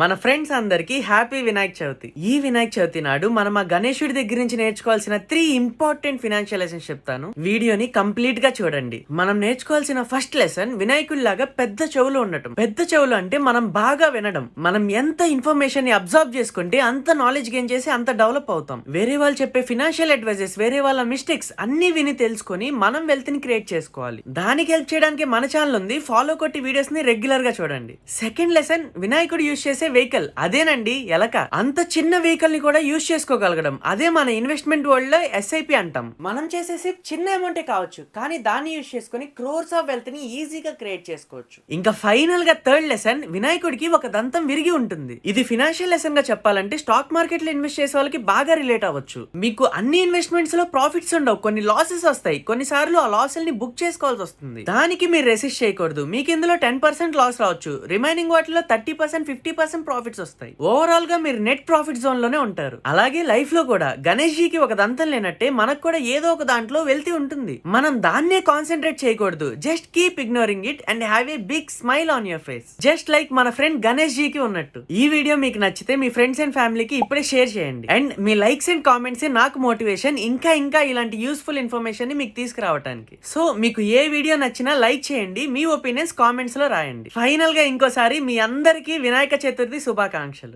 మన ఫ్రెండ్స్ అందరికి హ్యాపీ వినాయక చవితి. ఈ వినాయక చవితి నాడు మనం ఆ గణేశుడి దగ్గర నుంచి నేర్చుకోవాల్సిన 3 ఇంపార్టెంట్ ఫినాన్షియల్ లెసన్స్ చెప్తాను. వీడియోని కంప్లీట్ గా చూడండి. మనం నేర్చుకోవాల్సిన ఫస్ట్ లెసన్ వినాయకుడిలాగా పెద్ద చెవులు ఉండటం. పెద్ద చెవులు అంటే మనం బాగా వినడం. మనం ఎంత ఇన్ఫర్మేషన్ ని అబ్జర్వ్ చేసుకుంటే అంత నాలెడ్జ్ గెయిన్ చేసి అంత డెవలప్ అవుతాం. వేరే వాళ్ళు చెప్పే ఫినాన్షియల్ అడ్వైజెస్, వేరే వాళ్ళ మిస్టేక్స్ అన్ని విని తెలుసుకొని మనం వెల్త్ ని క్రియేట్ చేసుకోవాలి. దానికి హెల్ప్ చేయడానికి మన ఛానల్ ఉంది, ఫాలో కొట్టి వీడియోస్ ని రెగ్యులర్ గా చూడండి. సెకండ్ లెసన్, వినాయకుడు యూజ్ చేసే వెహికల్ అదేనండి ఎలక. అంత చిన్న వెహికల్ ని కూడా యూజ్ చేసుకోగలగడం, అదే మన ఇన్వెస్ట్మెంట్ వరల్డ్ లో ఎస్ఐపి అంటాం. మనం చేసేసి చిన్న అమౌంటే కావచ్చు, కానీ దాన్ని యూజ్ చేసుకుని క్రోర్స్ ఆఫ్ వెల్త్ ని ఈజీగా క్రియేట్ చేసుకోవచ్చు. ఇంకా ఫైనల్ గా థర్డ్ లెసన్, వినాయకుడికి ఒక దంతం విరిగి ఉంటుంది. ఇది ఫినాన్షియల్ లెసన్ గా చెప్పాలంటే స్టాక్ మార్కెట్ లో ఇన్వెస్ట్ చేసే వాళ్ళకి బాగా రిలేట్ అవ్వచ్చు. మీకు అన్ని ఇన్వెస్ట్మెంట్స్ లో ప్రాఫిట్స్ ఉండవు, కొన్ని లాసెస్ వస్తాయి. కొన్నిసార్లు ఆ లాసెస్ ని బుక్ చేసుకోవాల్సి వస్తుంది. దానికి మీరు రెసిస్ట్ చేయకూడదు. మీకు ఇందులో 10% లాస్ రావచ్చు, రిమైనింగ్ వాటిలో 30%, 50% ప్రాఫిట్స్ వస్తాయి. ఓవరాల్ గా మీరు నెట్ ప్రాఫిట్ జోన్ లోనే ఉంటారు. అలాగే లైఫ్ లో కూడా గణేష్ జీకి ఒక దంతం లేనట్టే మనకు కూడా ఏదో ఒక దాంట్లో వెల్తీ ఉంటుంది. మనం దాన్నే కాన్సన్ట్రేట్ చేయకూడదు. Just keep ignoring it and have a big smile on your face, just like మన ఫ్రెండ్ గణేష్ జీకి ఉన్నట్టు. ఈ వీడియో మీకు నచ్చితే మీ ఫ్రెండ్స్ అండ్ ఫ్యామిలీకి ఇప్పుడే షేర్ చేయండి. And me likes and comments నాకు మోటివేషన్ ఇంకా ఇలాంటి యూస్ఫుల్ ఇన్ఫర్మేషన్ ని మీకు తీసుకురావడానికి. సో మీకు ఏ వీడియో నచ్చినా లైక్ చేయండి, మీ ఒపీనియన్స్ కామెంట్స్ లో రాయండి. ఫైనల్ గా ఇంకోసారి మీ అందరికీ వినాయక చతుర్థి శుభాకాంక్షలు.